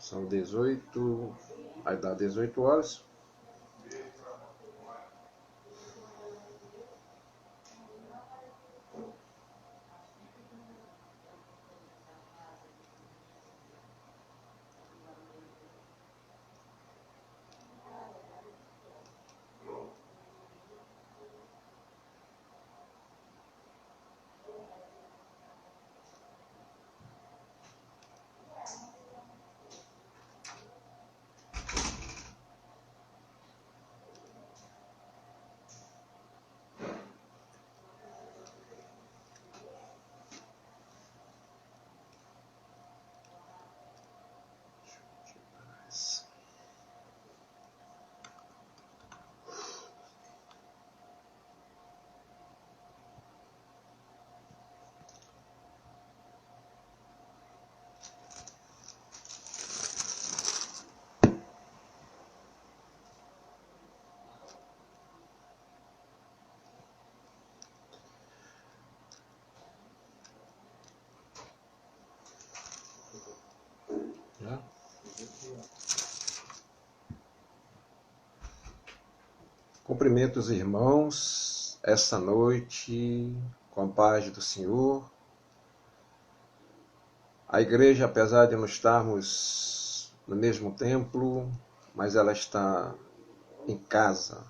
São 18, vai dar 18 horas. Já? Cumprimento os irmãos esta noite com a paz do Senhor. A igreja, apesar de não estarmos no mesmo templo, mas ela está em casa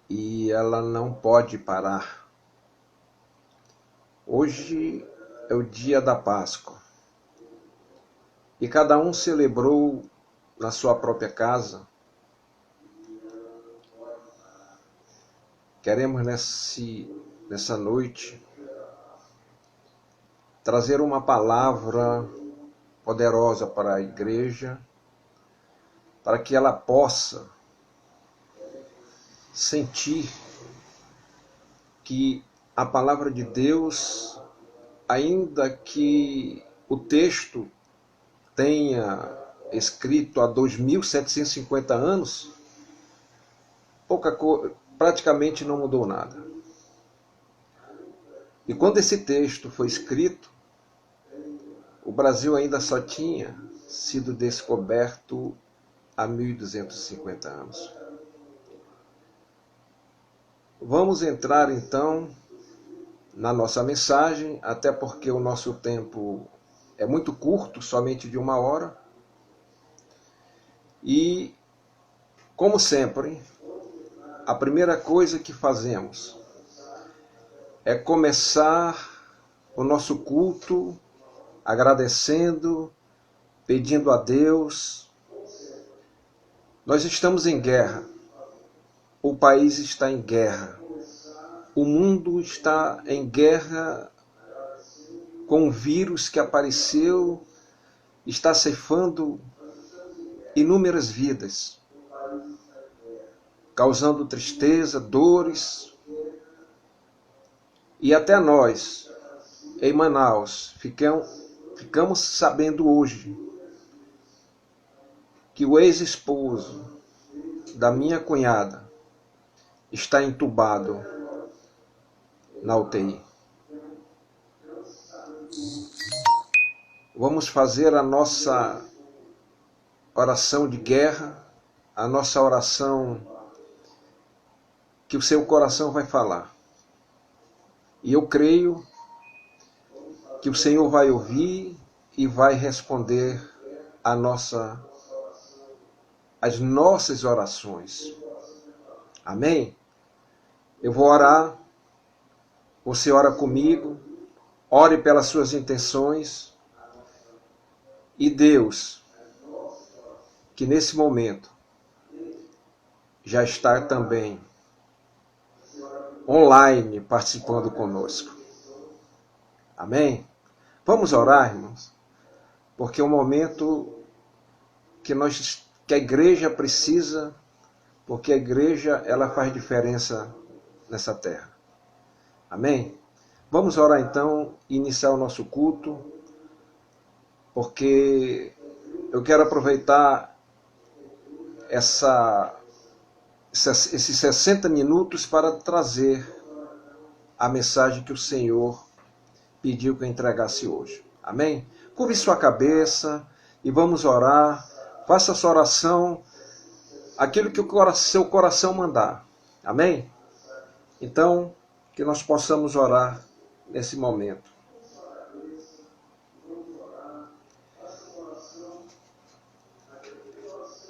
e ela não pode parar. Hoje é o dia da Páscoa e cada um celebrou na sua própria casa. Queremos nessa noite trazer uma palavra poderosa para a igreja, para que ela possa sentir que a palavra de Deus, ainda que o texto tenha escrito há 2.750 anos, praticamente não mudou nada. E quando esse texto foi escrito, o Brasil ainda só tinha sido descoberto há 1.250 anos. Vamos entrar então na nossa mensagem, até porque o nosso tempo é muito curto, somente de 1 hora. E, como sempre, a primeira coisa que fazemos é começar o nosso culto agradecendo, pedindo a Deus. Nós estamos em guerra. O país está em guerra. O mundo está em guerra com um vírus que apareceu, está ceifando inúmeras vidas, causando tristeza, dores. E até nós, em Manaus, ficamos sabendo hoje que o ex-esposo da minha cunhada está entubado na UTI. Vamos fazer a nossa oração de guerra, a nossa oração que o seu coração vai falar. E eu creio que o Senhor vai ouvir e vai responder as nossas orações. Amém? Eu vou orar, você ora comigo, ore pelas suas intenções, e Deus, que nesse momento já está também online participando conosco. Amém? Vamos orar, irmãos, porque é um momento que a igreja precisa, porque a igreja ela faz diferença nessa terra. Amém? Vamos orar então e iniciar o nosso culto, porque eu quero aproveitar esses 60 minutos para trazer a mensagem que o Senhor pediu que eu entregasse hoje. Amém? Curve sua cabeça e vamos orar. Faça essa oração, aquilo que o seu coração mandar. Amém? Então, que nós possamos orar nesse momento.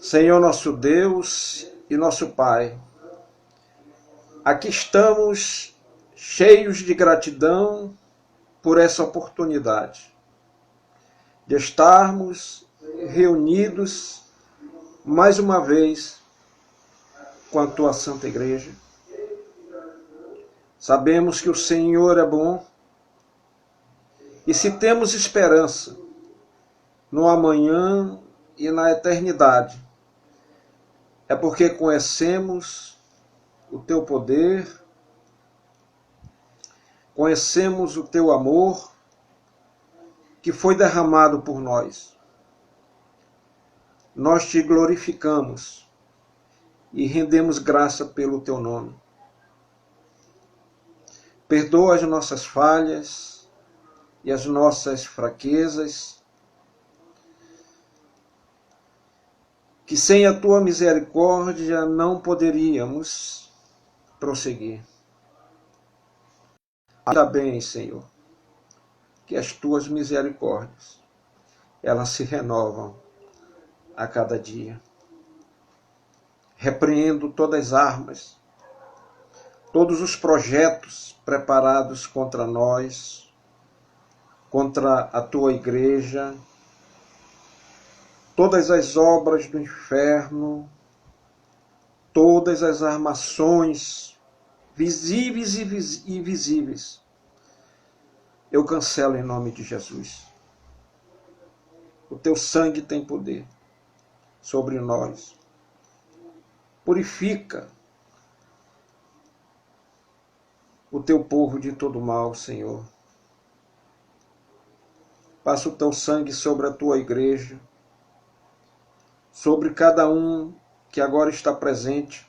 Senhor nosso Deus e nosso Pai, aqui estamos cheios de gratidão por essa oportunidade de estarmos reunidos mais uma vez com a Tua Santa Igreja. Sabemos que o Senhor é bom e se temos esperança no amanhã e na eternidade, é porque conhecemos o Teu poder, conhecemos o Teu amor que foi derramado por nós. Nós Te glorificamos e rendemos graça pelo Teu nome. Perdoa as nossas falhas e as nossas fraquezas, que sem a Tua misericórdia não poderíamos prosseguir. Ainda bem, Senhor, que as Tuas misericórdias, elas se renovam a cada dia. Repreendo todas as armas, todos os projetos preparados contra nós, contra a Tua igreja, todas as obras do inferno, todas as armações visíveis e invisíveis, eu cancelo em nome de Jesus. O Teu sangue tem poder sobre nós. Purifica o Teu povo de todo mal, Senhor. Passa o Teu sangue sobre a Tua igreja, sobre cada um que agora está presente.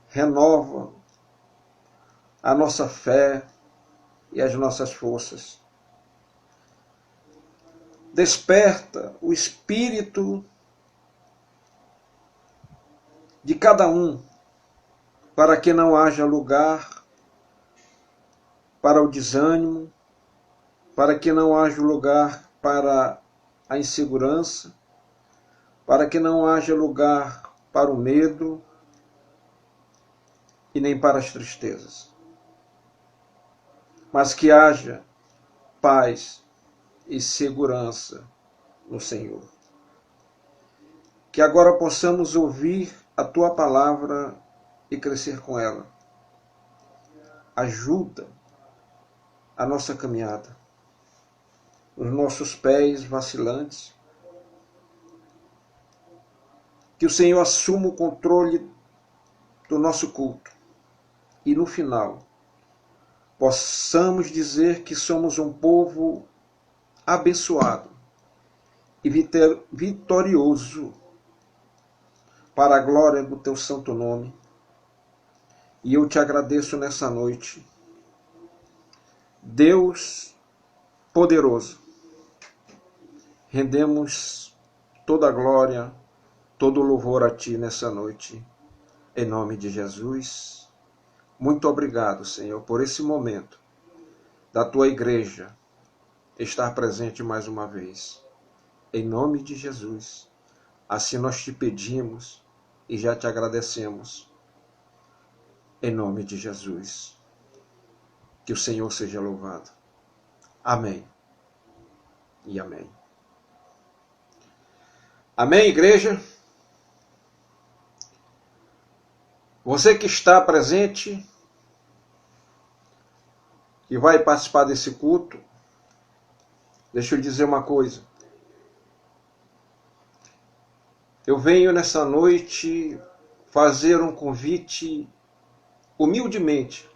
Renova a nossa fé e as nossas forças. Desperta o espírito de cada um, para que não haja lugar para o desânimo, para que não haja lugar para a insegurança, para que não haja lugar para o medo e nem para as tristezas, mas que haja paz e segurança no Senhor. Que agora possamos ouvir a Tua palavra e crescer com ela. Ajuda a nossa caminhada, os nossos pés vacilantes. Que o Senhor assuma o controle do nosso culto e no final possamos dizer que somos um povo abençoado e vitorioso para a glória do Teu santo nome. E eu Te agradeço nessa noite, Deus poderoso. Rendemos toda a glória, todo o louvor a Ti nessa noite, em nome de Jesus. Muito obrigado, Senhor, por esse momento da Tua igreja estar presente mais uma vez. Em nome de Jesus, assim nós Te pedimos e já Te agradecemos. Em nome de Jesus. Que o Senhor seja louvado. Amém. E amém. Amém, igreja? Você que está presente e vai participar desse culto, deixa eu lhe dizer uma coisa. Eu venho nessa noite fazer um convite humildemente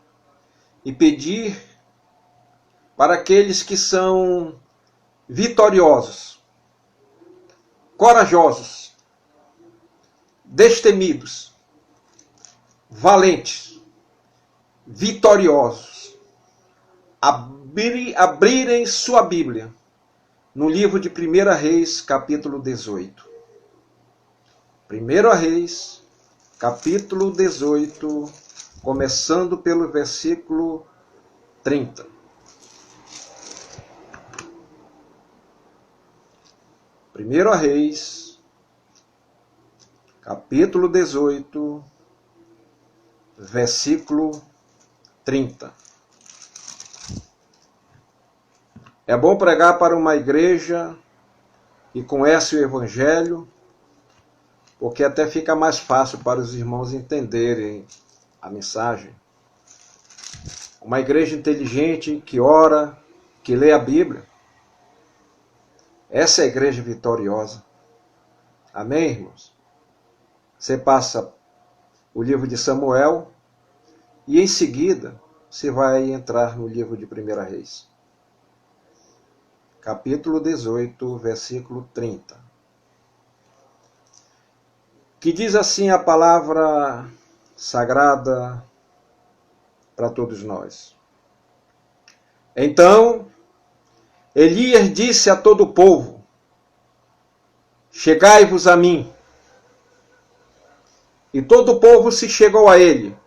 e pedir para aqueles que são vitoriosos, corajosos, destemidos, valentes, vitoriosos, abrirem sua Bíblia no livro de 1 Reis, capítulo 18. 1 Reis, capítulo 18, começando pelo versículo 30. Primeiro Reis, capítulo 18, versículo 30. É bom pregar para uma igreja que conhece o Evangelho, porque até fica mais fácil para os irmãos entenderem a mensagem. Uma igreja inteligente, que ora, que lê a Bíblia. Essa é a igreja vitoriosa. Amém, irmãos? Você passa o livro de Samuel e em seguida você vai entrar no livro de 1 Reis. Capítulo 18, versículo 30. Que diz assim a palavra sagrada para todos nós. Então, Elias disse a todo o povo: chegai-vos a mim. E todo o povo se chegou a ele,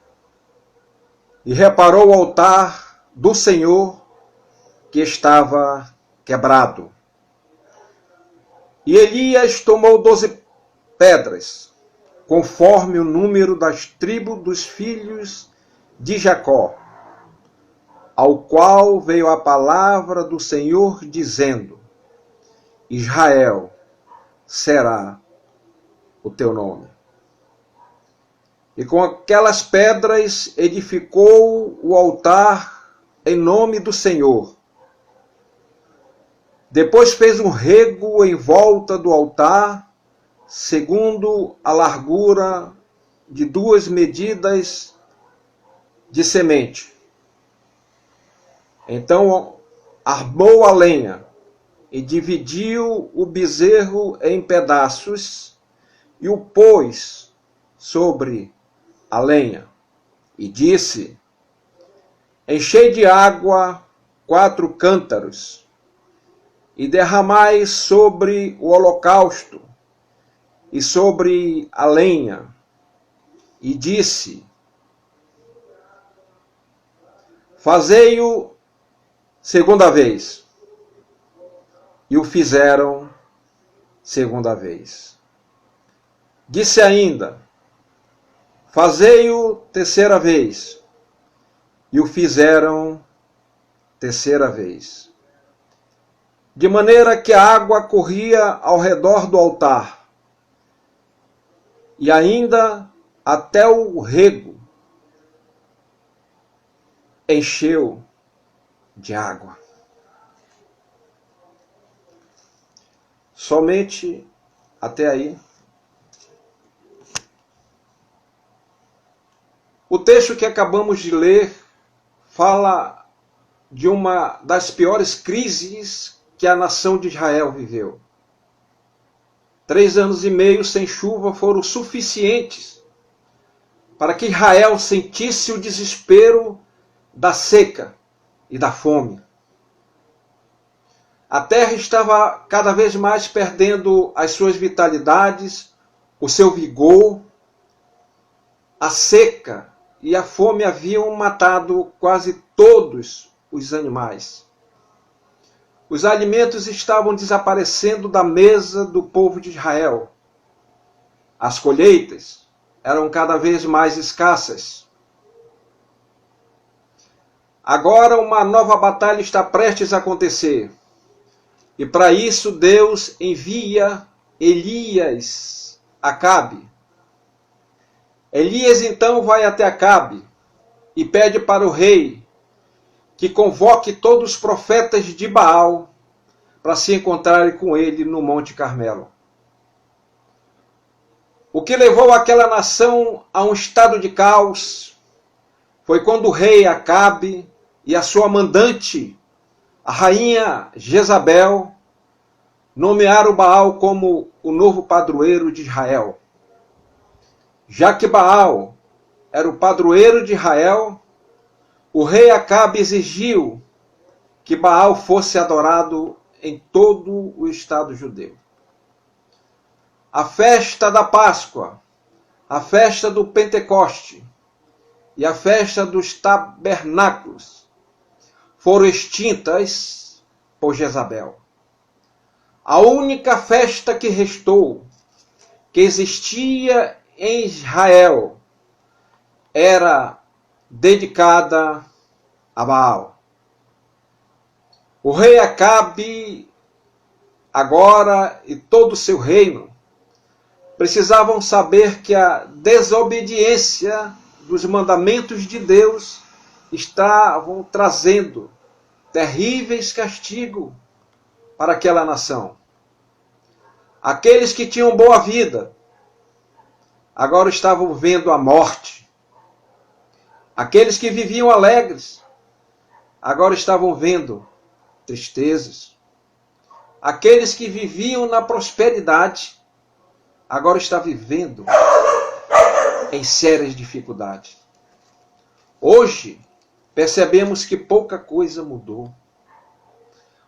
e reparou o altar do Senhor que estava quebrado. E Elias tomou 12 pedras, conforme o número das tribos dos filhos de Jacó, ao qual veio a palavra do Senhor, dizendo: Israel será o teu nome. E com aquelas pedras edificou o altar em nome do Senhor. Depois fez um rego em volta do altar, segundo a largura de 2 medidas de semente. Então armou a lenha e dividiu o bezerro em pedaços e o pôs sobre a lenha. E disse: enchei de água 4 cântaros e derramai sobre o holocausto e sobre a lenha. E disse: fazei-o segunda vez. E o fizeram segunda vez. Disse ainda: fazei-o terceira vez. E o fizeram terceira vez. De maneira que a água corria ao redor do altar, e ainda até o rego encheu de água. Somente até aí. O texto que acabamos de ler fala de uma das piores crises que a nação de Israel viveu. 3 anos e meio sem chuva foram suficientes para que Israel sentisse o desespero da seca e da fome. A terra estava cada vez mais perdendo as suas vitalidades, o seu vigor. A seca e a fome haviam matado quase todos os animais. Os alimentos estavam desaparecendo da mesa do povo de Israel. As colheitas eram cada vez mais escassas. Agora uma nova batalha está prestes a acontecer. E para isso Deus envia Elias a Acabe. Elias então vai até Acabe e pede para o rei que convoque todos os profetas de Baal para se encontrarem com ele no Monte Carmelo. O que levou aquela nação a um estado de caos foi quando o rei Acabe e a sua mandante, a rainha Jezabel, nomearam Baal como o novo padroeiro de Israel. Já que Baal era o padroeiro de Israel, o rei Acabe exigiu que Baal fosse adorado em todo o estado judeu. A festa da Páscoa, a festa do Pentecoste e a festa dos tabernáculos foram extintas por Jezabel. A única festa que restou, que existia em Israel, era dedicada a Baal. O rei Acabe, agora, e todo o seu reino, precisavam saber que a desobediência dos mandamentos de Deus estavam trazendo terríveis castigos para aquela nação. Aqueles que tinham boa vida, agora estavam vendo a morte. Aqueles que viviam alegres, agora estavam vendo tristezas. Aqueles que viviam na prosperidade, agora estão vivendo em sérias dificuldades. Hoje, percebemos que pouca coisa mudou.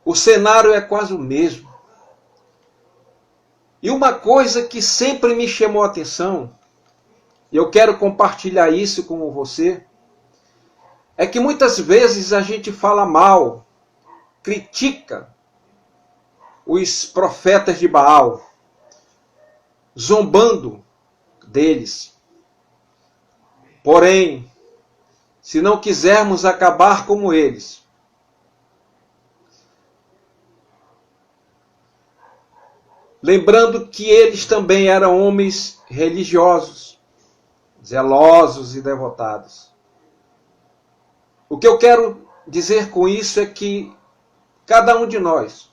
O cenário é quase o mesmo. E uma coisa que sempre me chamou a atenção, e eu quero compartilhar isso com você, é que muitas vezes a gente fala mal, critica os profetas de Baal, zombando deles. Porém, se não quisermos acabar como eles, lembrando que eles também eram homens religiosos, zelosos e devotados. O que eu quero dizer com isso é que cada um de nós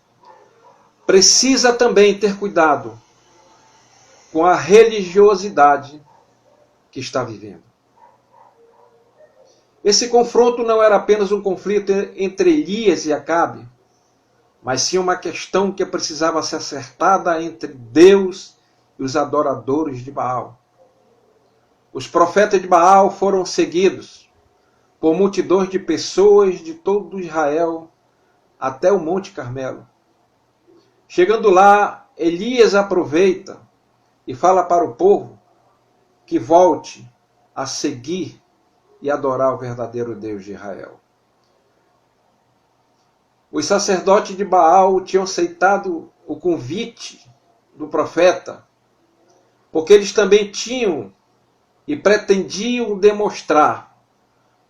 precisa também ter cuidado com a religiosidade que está vivendo. Esse confronto não era apenas um conflito entre Elias e Acabe, mas sim uma questão que precisava ser acertada entre Deus e os adoradores de Baal. Os profetas de Baal foram seguidos por multidões de pessoas de todo Israel até o Monte Carmelo. Chegando lá, Elias aproveita e fala para o povo que volte a seguir e adorar o verdadeiro Deus de Israel. Os sacerdotes de Baal tinham aceitado o convite do profeta, porque eles também tinham e pretendiam demonstrar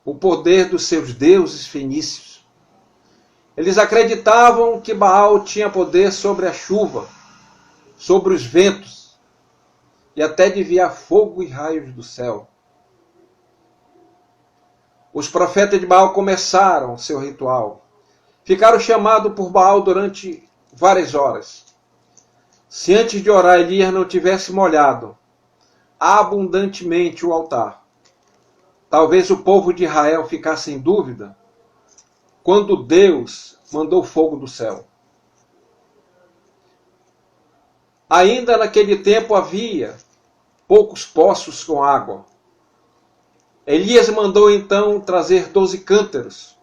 o poder dos seus deuses fenícios. Eles acreditavam que Baal tinha poder sobre a chuva, sobre os ventos, e até de enviar fogo e raios do céu. Os profetas de Baal começaram seu ritual. Ficaram chamados por Baal durante várias horas. Se antes de orar Elias não tivesse molhado abundantemente o altar, talvez o povo de Israel ficasse em dúvida quando Deus mandou fogo do céu. Ainda naquele tempo havia poucos poços com água. Elias mandou então trazer 12 cântaros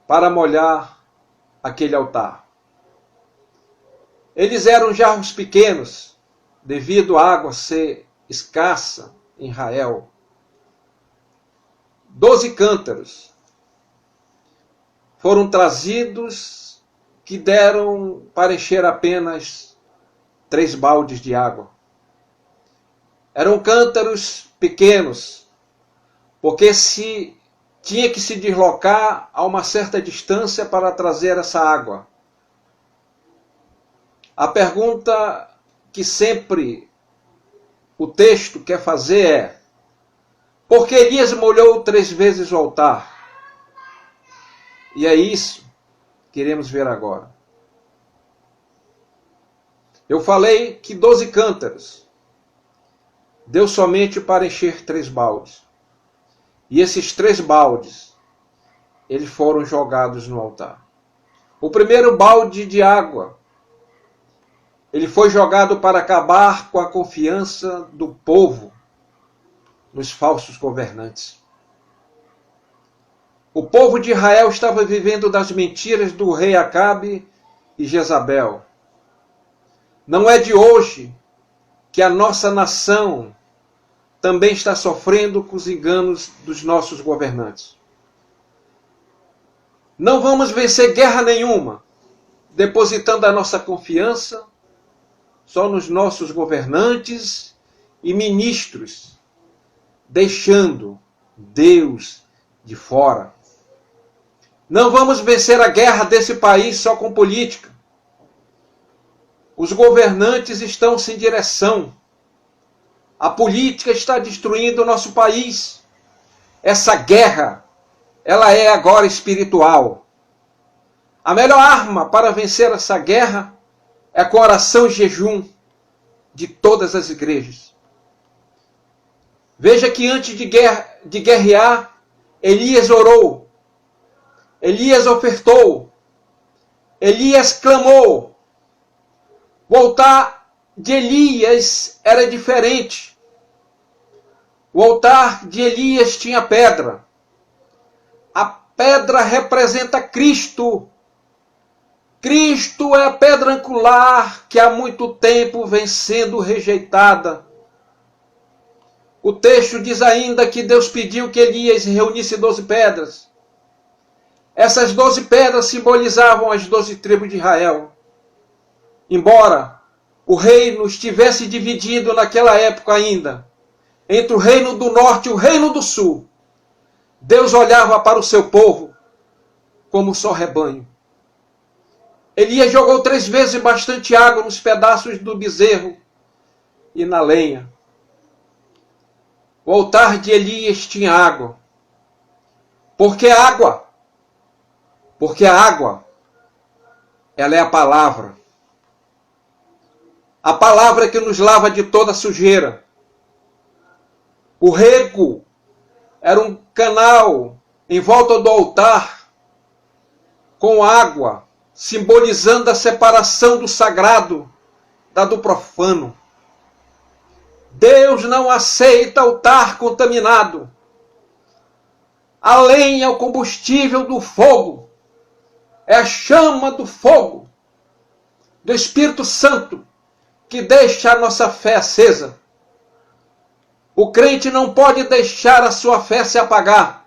para molhar aquele altar. Eles eram jarros pequenos, devido à água ser escassa em Israel. 12 cântaros foram trazidos, que deram para encher apenas 3 baldes de água. Eram cântaros pequenos, porque tinha que se deslocar a uma certa distância para trazer essa água. A pergunta que sempre o texto quer fazer é: por que Elias molhou 3 vezes o altar? E é isso que iremos ver agora. Eu falei que 12 cântaros deu somente para encher 3 baldes. E esses 3 baldes, eles foram jogados no altar. O primeiro balde de água, ele foi jogado para acabar com a confiança do povo nos falsos governantes. O povo de Israel estava vivendo das mentiras do rei Acabe e Jezabel. Não é de hoje que a nossa nação também está sofrendo com os enganos dos nossos governantes. Não vamos vencer guerra nenhuma depositando a nossa confiança só nos nossos governantes e ministros, deixando Deus de fora. Não vamos vencer a guerra desse país só com política. Os governantes estão sem direção. A política está destruindo o nosso país. Essa guerra, ela é agora espiritual. A melhor arma para vencer essa guerra é com oração e jejum de todas as igrejas. Veja que antes de guerrear, Elias orou, Elias ofertou, Elias clamou. O altar de Elias era diferente. O altar de Elias tinha pedra. A pedra representa Cristo. Cristo é a pedra angular que há muito tempo vem sendo rejeitada. O texto diz ainda que Deus pediu que Elias reunisse 12 pedras. Essas 12 pedras simbolizavam as 12 tribos de Israel. Embora o reino estivesse dividido naquela época ainda, entre o reino do norte e o reino do sul, Deus olhava para o seu povo como só rebanho. Elias jogou 3 vezes bastante água nos pedaços do bezerro e na lenha. O altar de Elias tinha água. Por que água? Porque a água, ela é a palavra. A palavra que nos lava de toda sujeira. O rego era um canal em volta do altar com água, simbolizando a separação do sagrado da do profano. Deus não aceita altar contaminado. A lenha é o combustível do fogo. É a chama do fogo, do Espírito Santo, que deixa a nossa fé acesa. O crente não pode deixar a sua fé se apagar.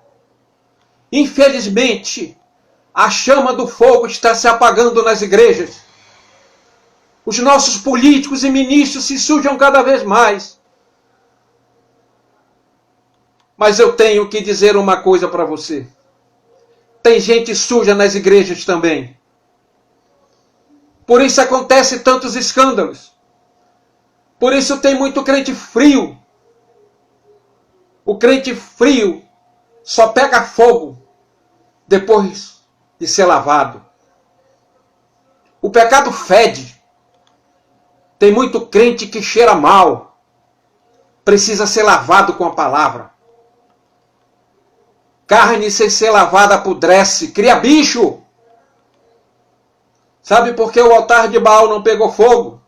Infelizmente, a chama do fogo está se apagando nas igrejas. Os nossos políticos e ministros se sujam cada vez mais. Mas eu tenho que dizer uma coisa para você. Tem gente suja nas igrejas também. Por isso acontece tantos escândalos. Por isso tem muito crente frio. O crente frio só pega fogo depois de ser lavado. O pecado fede. Tem muito crente que cheira mal. Precisa ser lavado com a palavra. Carne sem ser lavada apodrece, cria bicho. Sabe por que o altar de Baal não pegou fogo?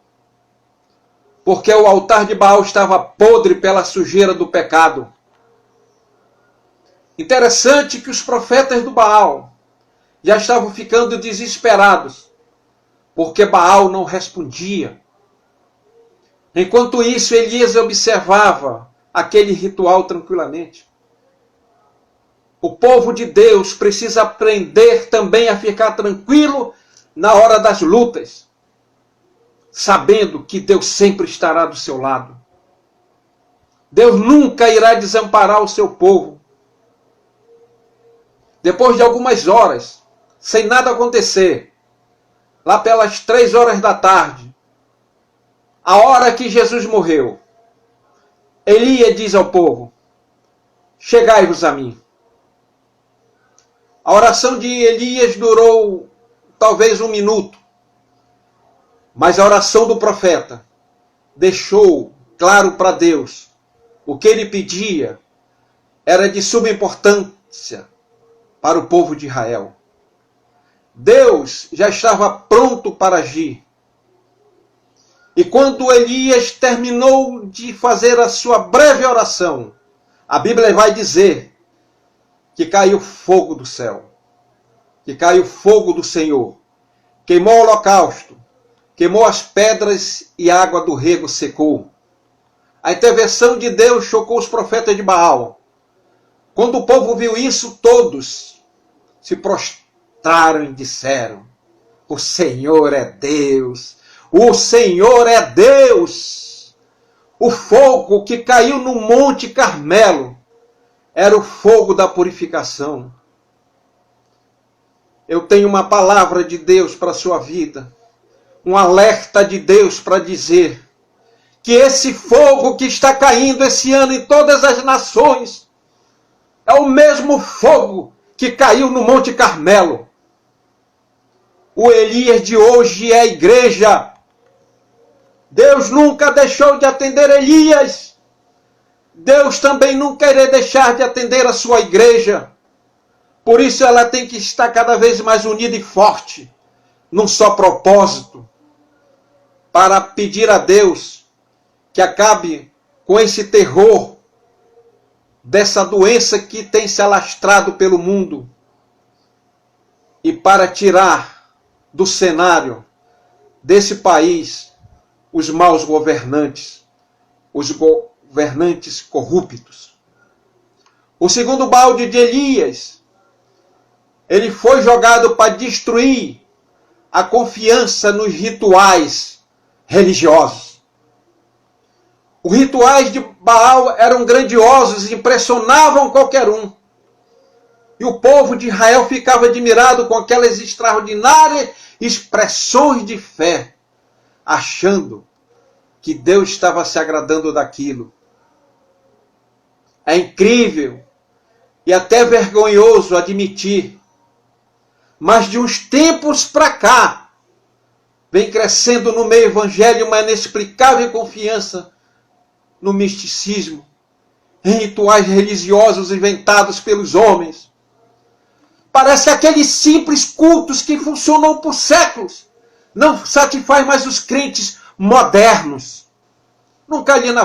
Porque o altar de Baal estava podre pela sujeira do pecado. Interessante que os profetas do Baal já estavam ficando desesperados, porque Baal não respondia. Enquanto isso, Elias observava aquele ritual tranquilamente. O povo de Deus precisa aprender também a ficar tranquilo na hora das lutas, sabendo que Deus sempre estará do seu lado. Deus nunca irá desamparar o seu povo. Depois de algumas horas, sem nada acontecer, lá pelas 3 horas da tarde, a hora que Jesus morreu, Elias diz ao povo: chegai-vos a mim. A oração de Elias durou talvez 1 minuto, mas a oração do profeta deixou claro para Deus o que ele pedia era de suma importância para o povo de Israel. Deus já estava pronto para agir. E quando Elias terminou de fazer a sua breve oração, a Bíblia vai dizer que caiu fogo do céu, que caiu fogo do Senhor, queimou o holocausto, queimou as pedras e a água do rego secou. A intervenção de Deus chocou os profetas de Baal. Quando o povo viu isso, todos se prostraram e disseram: o Senhor é Deus, o Senhor é Deus. O fogo que caiu no Monte Carmelo era o fogo da purificação. Eu tenho uma palavra de Deus para a sua vida, um alerta de Deus para dizer que esse fogo que está caindo esse ano em todas as nações é o mesmo fogo que caiu no Monte Carmelo. O Elias de hoje é a igreja. Deus nunca deixou de atender Elias. Deus também nunca irá deixar de atender a sua igreja. Por isso ela tem que estar cada vez mais unida e forte, num só propósito, para pedir a Deus que acabe com esse terror, dessa doença que tem se alastrado pelo mundo, e para tirar do cenário desse país os maus governantes, os governantes corruptos. O segundo balde de Elias, ele foi jogado para destruir a confiança nos rituais religiosos. Os rituais de Baal eram grandiosos e impressionavam qualquer um. E o povo de Israel ficava admirado com aquelas extraordinárias expressões de fé, achando que Deus estava se agradando daquilo. É incrível e até vergonhoso admitir, mas de uns tempos para cá, vem crescendo no meio evangélico uma inexplicável confiança no misticismo, em rituais religiosos inventados pelos homens. Parece aqueles simples cultos que funcionam por séculos não satisfaz mais os crentes modernos. Nunca li na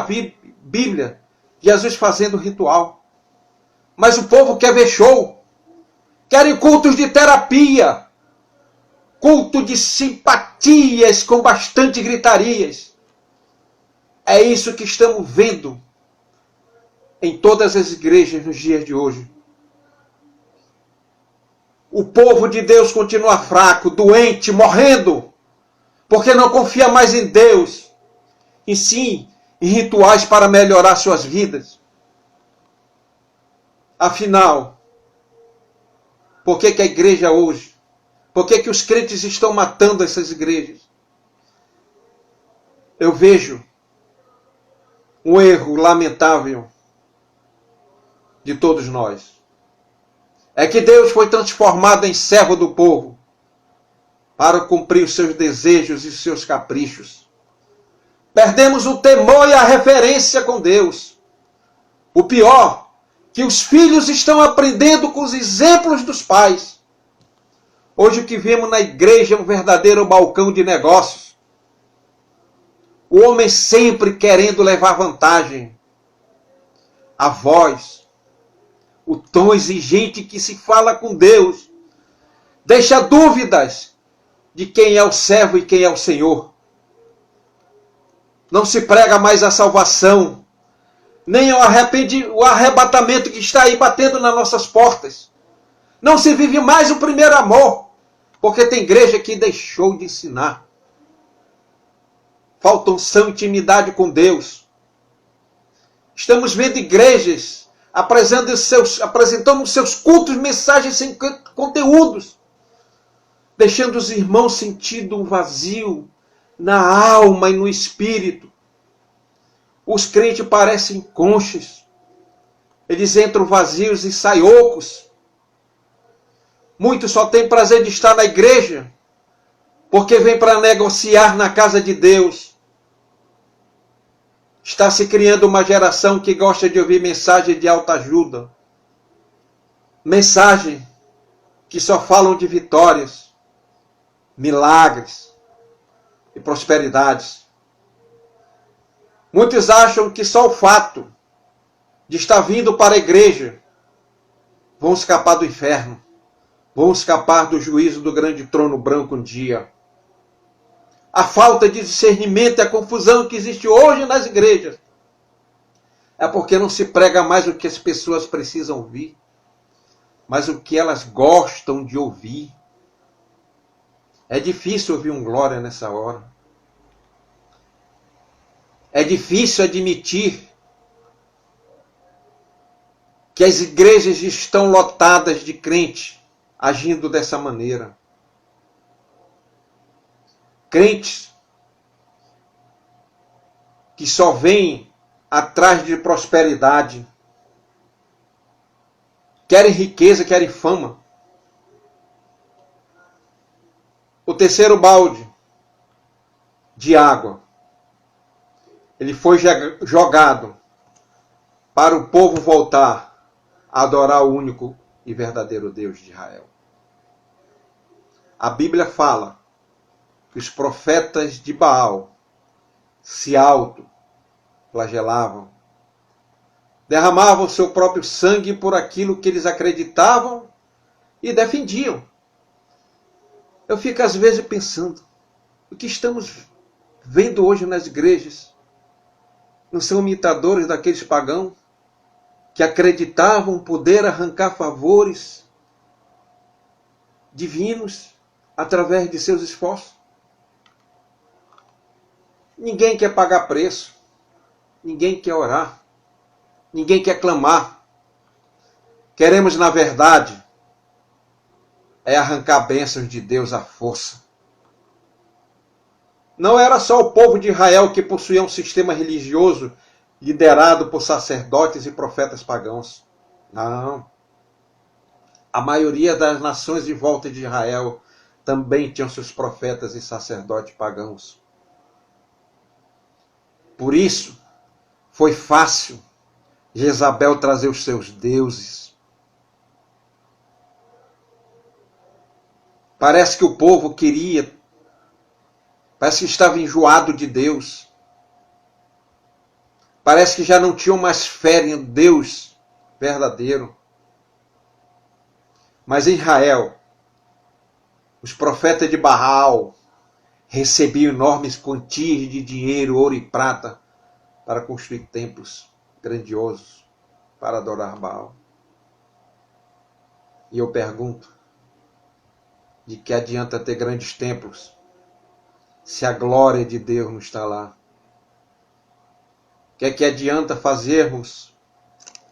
Bíblia Jesus fazendo ritual. Mas o povo quer ver show. Querem cultos de terapia. Culto de simpatias com bastante gritarias. É isso que estamos vendo em todas as igrejas nos dias de hoje. O povo de Deus continua fraco, doente, morrendo, porque não confia mais em Deus, e sim em rituais para melhorar suas vidas. Afinal, por que a igreja hoje? Por que os crentes estão matando essas igrejas? Eu vejo um erro lamentável de todos nós. É que Deus foi transformado em servo do povo para cumprir os seus desejos e os seus caprichos. Perdemos o temor e a referência com Deus. O pior, que os filhos estão aprendendo com os exemplos dos pais. Hoje o que vemos na igreja é um verdadeiro balcão de negócios. O homem sempre querendo levar vantagem. A voz, o tom exigente que se fala com Deus, deixa dúvidas de quem é o servo e quem é o Senhor. Não se prega mais a salvação, nem o arrebatamento que está aí batendo nas nossas portas. Não se vive mais o primeiro amor, porque tem igreja que deixou de ensinar. Falta unção e intimidade com Deus. Estamos vendo igrejas apresentando seus cultos, mensagens sem conteúdos, deixando os irmãos sentindo um vazio na alma e no espírito. Os crentes parecem conchas. Eles entram vazios e saem ocos. Muitos só têm prazer de estar na igreja porque vem para negociar na casa de Deus. Está se criando uma geração que gosta de ouvir mensagem de autoajuda. Mensagem que só falam de vitórias, milagres e prosperidades. Muitos acham que só o fato de estar vindo para a igreja vão escapar do inferno. vão escapar do juízo do grande trono branco um dia. A falta de discernimento e a confusão que existe hoje nas igrejas é porque não se prega mais o que as pessoas precisam ouvir, mas o que elas gostam de ouvir. É difícil ouvir um glória nessa hora. É difícil admitir que as igrejas estão lotadas de crentes agindo dessa maneira. Crentes que só vêm atrás de prosperidade, querem riqueza, querem fama. O terceiro balde de água, ele foi jogado para o povo voltar a adorar o único e verdadeiro Deus de Israel. A Bíblia fala que os profetas de Baal se autoflagelavam, derramavam seu próprio sangue por aquilo que eles acreditavam e defendiam. Eu fico às vezes pensando, o que estamos vendo hoje nas igrejas não são imitadores daqueles pagãos que acreditavam poder arrancar favores divinos através de seus esforços? Ninguém quer pagar preço, ninguém quer orar, ninguém quer clamar. Queremos, na verdade, arrancar bênçãos de Deus à força. Não era só o povo de Israel que possuía um sistema religioso liderado por sacerdotes e profetas pagãos. Não. A maioria das nações em volta de Israel também tinham seus profetas e sacerdotes pagãos. Por isso, foi fácil Jezabel trazer os seus deuses. Parece que o povo parece que estava enjoado de Deus. Parece que já não tinham mais fé em Deus verdadeiro. Mas em Israel, os profetas de Baal recebiam enormes quantias de dinheiro, ouro e prata para construir templos grandiosos para adorar Baal. E eu pergunto, de que adianta ter grandes templos se a glória de Deus não está lá? O que adianta fazermos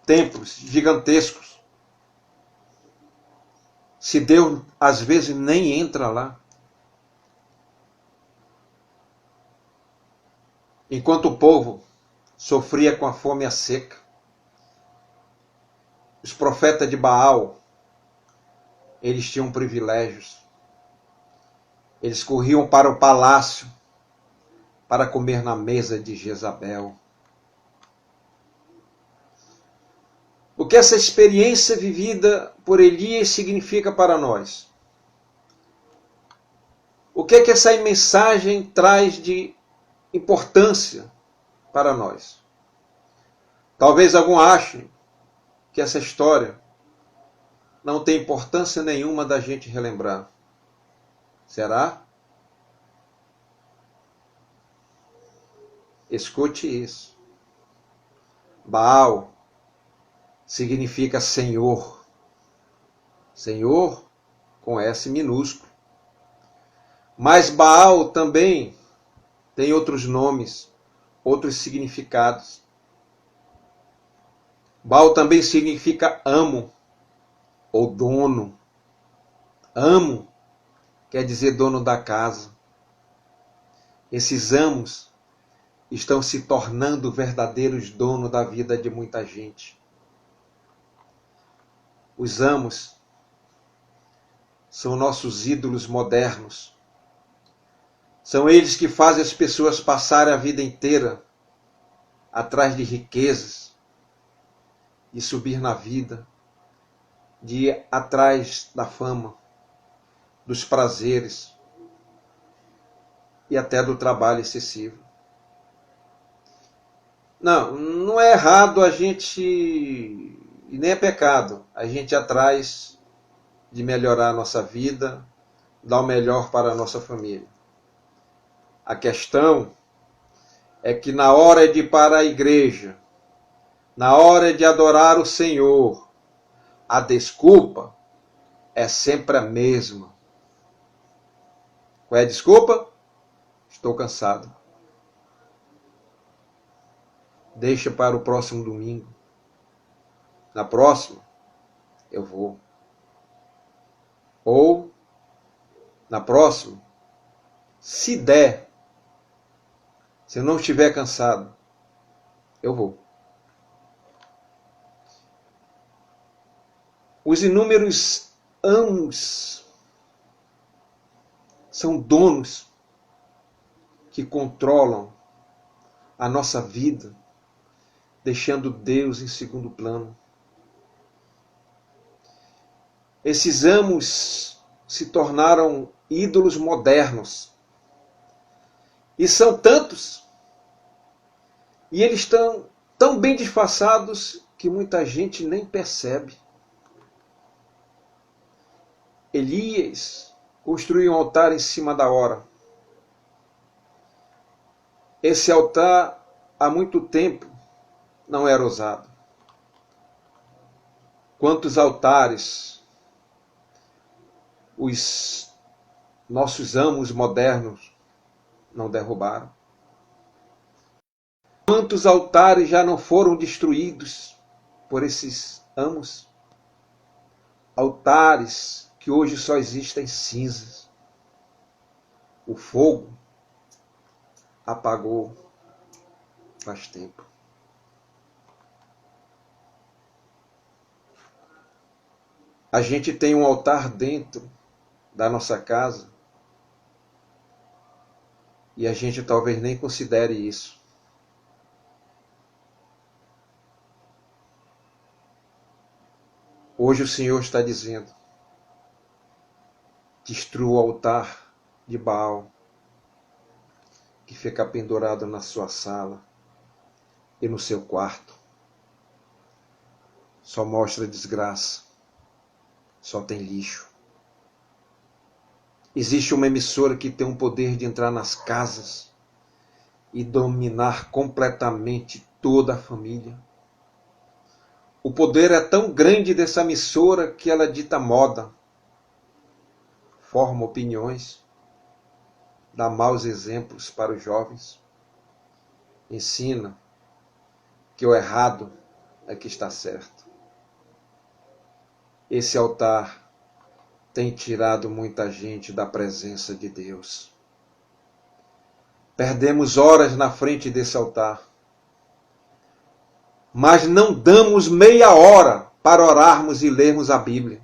templos gigantescos se Deus às vezes nem entra lá? Enquanto o povo sofria com a fome e a seca, os profetas de Baal, eles tinham privilégios. Eles corriam para o palácio para comer na mesa de Jezabel. O que essa experiência vivida por Elias significa para nós? O que essa mensagem traz de importância para nós? Talvez algum ache que essa história não tem importância nenhuma da gente relembrar. Será? Escute isso. Baal significa Senhor. Senhor com S minúsculo. Mas Baal também tem outros nomes, outros significados. Baal também significa amo ou dono. Amo quer dizer dono da casa. Esses amos estão se tornando verdadeiros donos da vida de muita gente. Os amos são nossos ídolos modernos. São eles que fazem as pessoas passarem a vida inteira atrás de riquezas, de subir na vida, de ir atrás da fama, dos prazeres e até do trabalho excessivo. Não é errado a gente, e nem é pecado, a gente ir atrás de melhorar a nossa vida, dar o melhor para a nossa família. A questão é que na hora de ir para a igreja, na hora de adorar o Senhor, a desculpa é sempre a mesma. Qual é a desculpa? Estou cansado. Deixa para o próximo domingo. Na próxima, eu vou. Ou, na próxima, se der, se eu não estiver cansado, eu vou. Os inúmeros amos são donos que controlam a nossa vida, deixando Deus em segundo plano. Esses amos se tornaram ídolos modernos. E são tantos. E eles estão tão bem disfarçados que muita gente nem percebe. Elias construiu um altar em cima da hora. Esse altar, há muito tempo, não era usado. Quantos altares os nossos amos modernos não derrubaram? Quantos altares já não foram destruídos por esses amos? Altares que hoje só existem cinzas. O fogo apagou faz tempo. A gente tem um altar dentro da nossa casa e a gente talvez nem considere isso. Hoje o Senhor está dizendo: destrua o altar de Baal que fica pendurado na sua sala e no seu quarto. Só mostra desgraça, só tem lixo. Existe uma emissora que tem o poder de entrar nas casas e dominar completamente toda a família. O poder é tão grande dessa emissora que ela dita moda, forma opiniões, dá maus exemplos para os jovens, ensina que o errado é que está certo. Esse altar tem tirado muita gente da presença de Deus. Perdemos horas na frente desse altar, mas não damos meia hora para orarmos e lermos a Bíblia.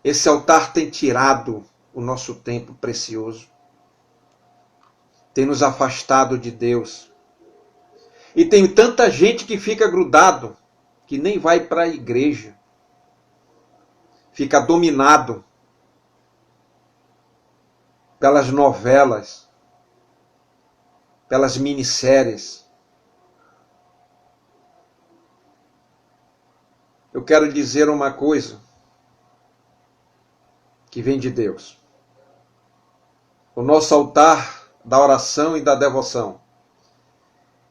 Esse altar tem tirado o nosso tempo precioso, tem nos afastado de Deus. E tem tanta gente que fica grudado, que nem vai para a igreja. Fica dominado pelas novelas, pelas minisséries. Eu quero dizer uma coisa que vem de Deus. O nosso altar da oração e da devoção,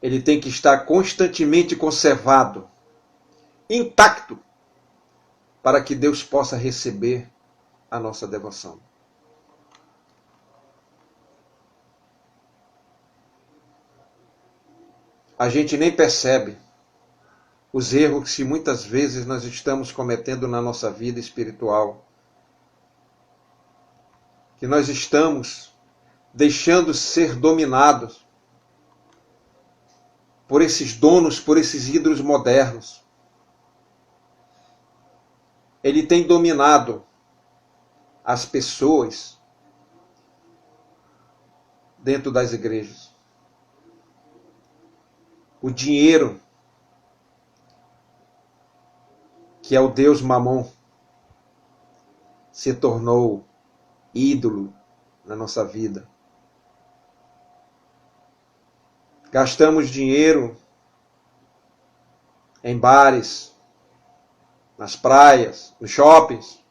ele tem que estar constantemente conservado, intacto, para que Deus possa receber a nossa devoção. A gente nem percebe os erros que muitas vezes nós estamos cometendo na nossa vida espiritual, que nós estamos deixando ser dominados por esses donos, por esses ídolos modernos. Ele tem dominado as pessoas dentro das igrejas. O dinheiro, que é o Deus Mamon, se tornou ídolo na nossa vida. Gastamos dinheiro em bares, nas praias, nos shoppings.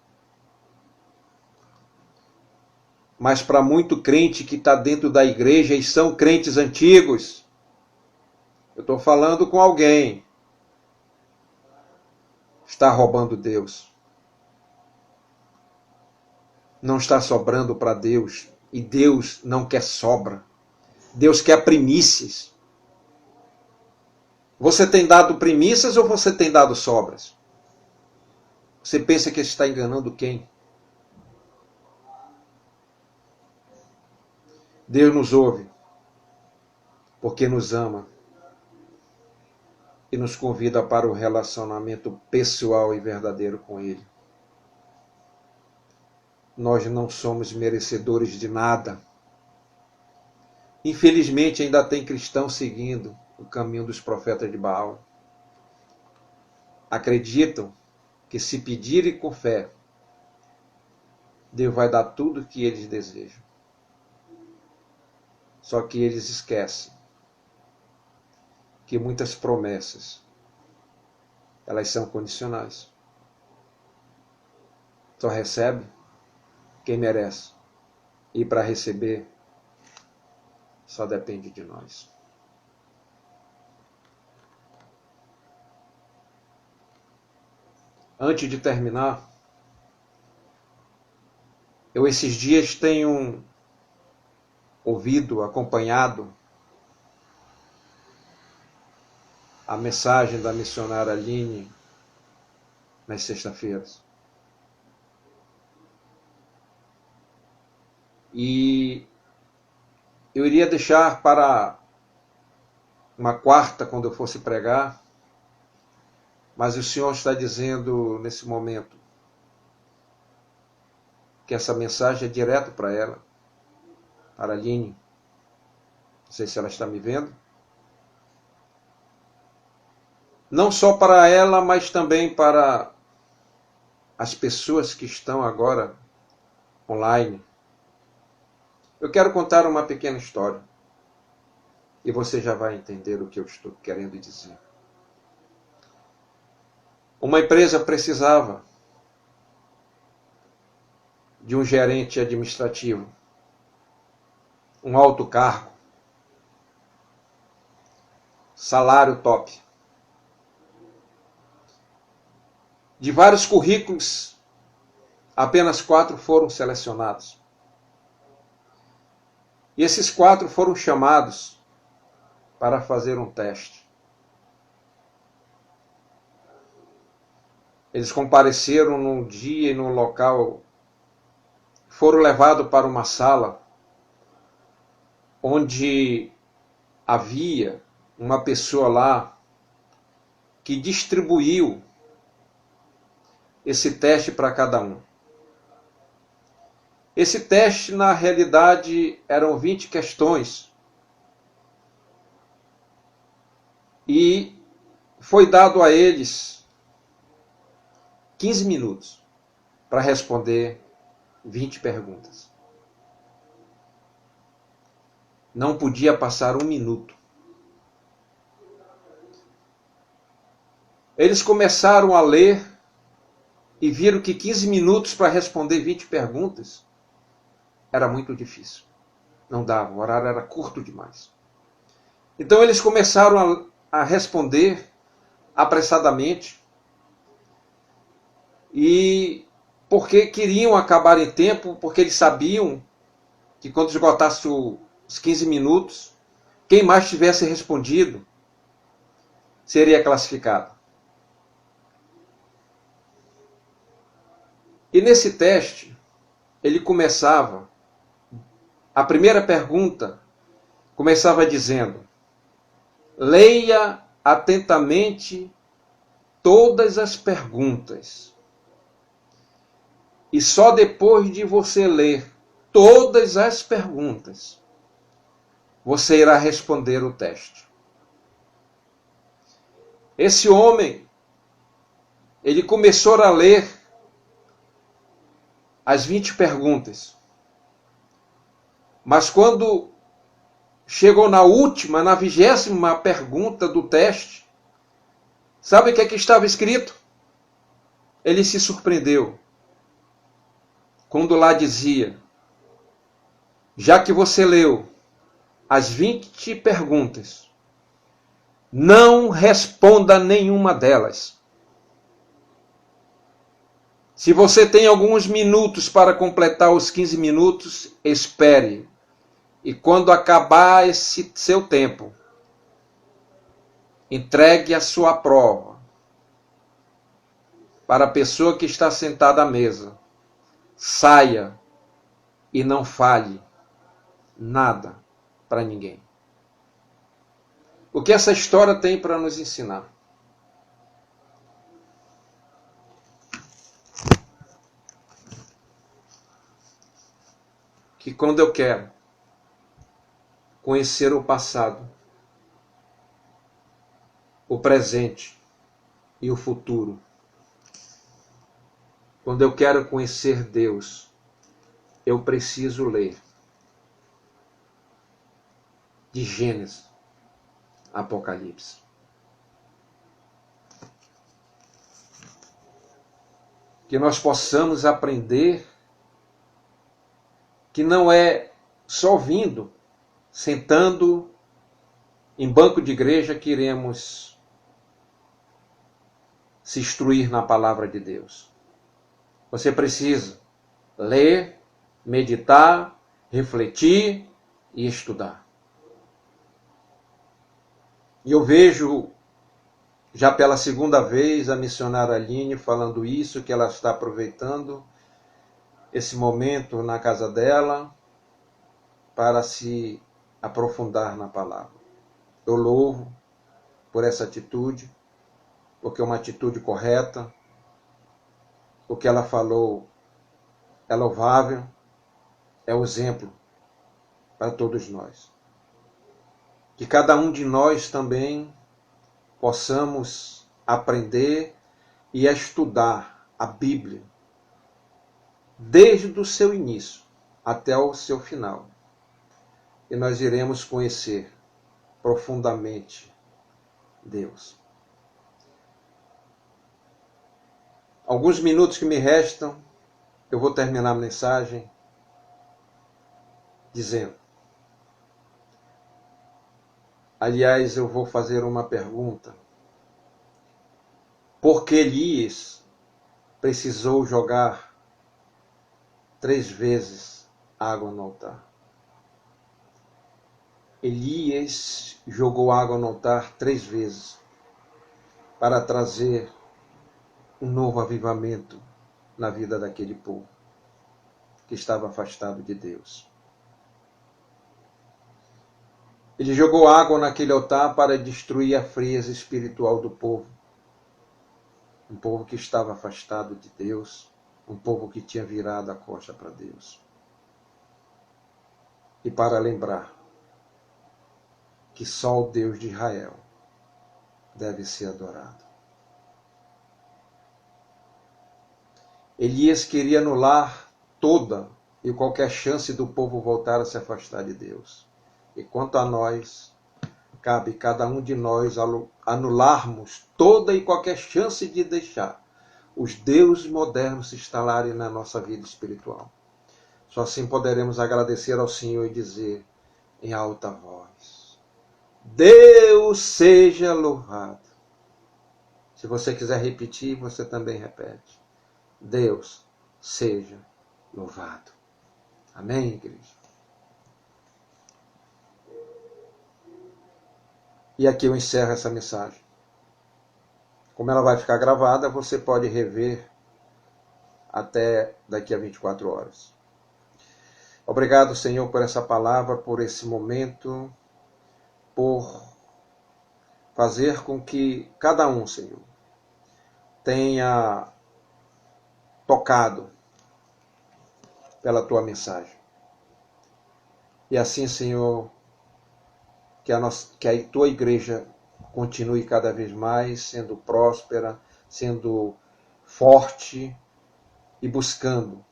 Mas para muito crente que está dentro da igreja e são crentes antigos, eu estou falando com alguém, está roubando Deus. Não está sobrando para Deus. E Deus não quer sobra. Deus quer primícias. Você tem dado primícias ou você tem dado sobras? Você pensa que está enganando quem? Deus nos ouve, porque nos ama e nos convida para o relacionamento pessoal e verdadeiro com Ele. Nós não somos merecedores de nada. Infelizmente ainda tem cristãos seguindo o caminho dos profetas de Baal. Acreditam que se pedirem com fé, Deus vai dar tudo o que eles desejam. Só que eles esquecem que muitas promessas, elas são condicionais. Só recebe quem merece. E para receber, só depende de nós. Antes de terminar, eu esses dias tenho ouvido, acompanhado a mensagem da missionária Aline nas sextas-feiras. E eu iria deixar para uma quarta, quando eu fosse pregar, mas o Senhor está dizendo nesse momento que essa mensagem é direto para ela, para a Aline. Não sei se ela está me vendo. Não só para ela, mas também para as pessoas que estão agora online. Eu quero contar uma pequena história e você já vai entender o que eu estou querendo dizer. Uma empresa precisava de um gerente administrativo, um alto cargo, salário top. De vários currículos, apenas 4 foram selecionados. E esses 4 foram chamados para fazer um teste. Eles compareceram num dia e num local, foram levados para uma sala onde havia uma pessoa lá que distribuiu esse teste para cada um. Esse teste, na realidade, eram 20 questões. E foi dado a eles 15 minutos para responder 20 perguntas. Não podia passar 1 minuto. Eles começaram a ler e viram que 15 minutos para responder 20 perguntas era muito difícil. Não dava, o horário era curto demais. Então eles começaram a responder apressadamente e porque queriam acabar em tempo, porque eles sabiam que quando esgotasse os 15 minutos, quem mais tivesse respondido seria classificado. E nesse teste, ele começava, a primeira pergunta começava dizendo: leia atentamente todas as perguntas. E só depois de você ler todas as perguntas, você irá responder o teste. Esse homem, ele começou a ler as 20 perguntas. Mas quando chegou na última, na 20ª pergunta do teste, sabe o que é que estava escrito? ele se surpreendeu quando lá dizia: já que você leu as 20 perguntas, não responda nenhuma delas. Se você tem alguns minutos para completar os 15 minutos, espere. E quando acabar esse seu tempo, entregue a sua prova para a pessoa que está sentada à mesa. Saia e não fale nada para ninguém. O que essa história tem para nos ensinar? Que quando eu quero conhecer o passado, o presente e o futuro, quando eu quero conhecer Deus, eu preciso ler de Gênesis a Apocalipse. Que nós possamos aprender que não é só ouvindo, sentando em banco de igreja que iremos se instruir na palavra de Deus. Você precisa ler, meditar, refletir e estudar. E eu vejo, já pela segunda vez, a missionária Aline falando isso, que ela está aproveitando esse momento na casa dela para se aprofundar na palavra. Eu louvo por essa atitude, porque é uma atitude correta. O que ela falou é louvável, é um exemplo para todos nós. Que cada um de nós também possamos aprender e estudar a Bíblia desde o seu início até o seu final. E nós iremos conhecer profundamente Deus. Alguns minutos que me restam, eu vou terminar a mensagem dizendo: aliás, eu vou fazer uma pergunta. Por que Elias precisou jogar 3 vezes água no altar? Elias jogou água no altar 3 vezes para trazer um novo avivamento na vida daquele povo que estava afastado de Deus. Ele jogou água naquele altar para destruir a frieza espiritual do povo. Um povo que estava afastado de Deus, um povo que tinha virado a costa para Deus. E para lembrar que só o Deus de Israel deve ser adorado. Elias queria anular toda e qualquer chance do povo voltar a se afastar de Deus. E quanto a nós, cabe cada um de nós anularmos toda e qualquer chance de deixar os deuses modernos se instalarem na nossa vida espiritual. Só assim poderemos agradecer ao Senhor e dizer em alta voz: Deus seja louvado. Se você quiser repetir, você também repete: Deus seja louvado. Amém, igreja? E aqui eu encerro essa mensagem. Como ela vai ficar gravada, você pode rever até daqui a 24 horas. Obrigado, Senhor, por essa palavra, por esse momento, por fazer com que cada um, Senhor, tenha tocado pela tua mensagem. E assim, Senhor, que a tua igreja continue cada vez mais sendo próspera, sendo forte e buscando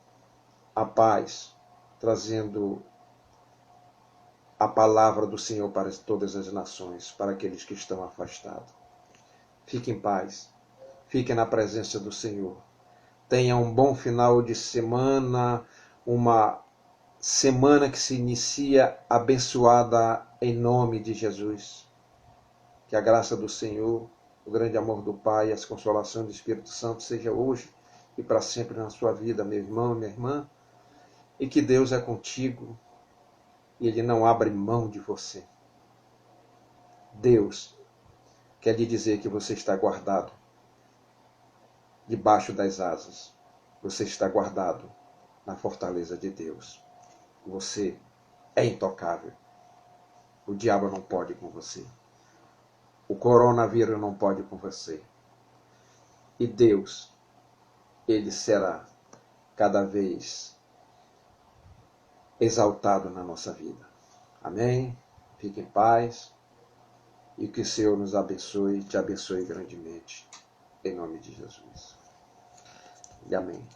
a paz, trazendo a palavra do Senhor para todas as nações, para aqueles que estão afastados. Fique em paz, fique na presença do Senhor. tenha um bom final de semana, uma semana que se inicia abençoada em nome de Jesus. Que a graça do Senhor, o grande amor do Pai e as consolações do Espírito Santo seja hoje e para sempre na sua vida, meu irmão, minha irmã, e que Deus é contigo e Ele não abre mão de você. Deus quer lhe dizer que você está guardado debaixo das asas. Você está guardado na fortaleza de Deus. Você é intocável. O diabo não pode com você. O coronavírus não pode com você. E Deus, Ele será cada vez exaltado na nossa vida. Amém? Fique em paz. E que o Senhor nos abençoe, te abençoe grandemente. Em nome de Jesus. E amém.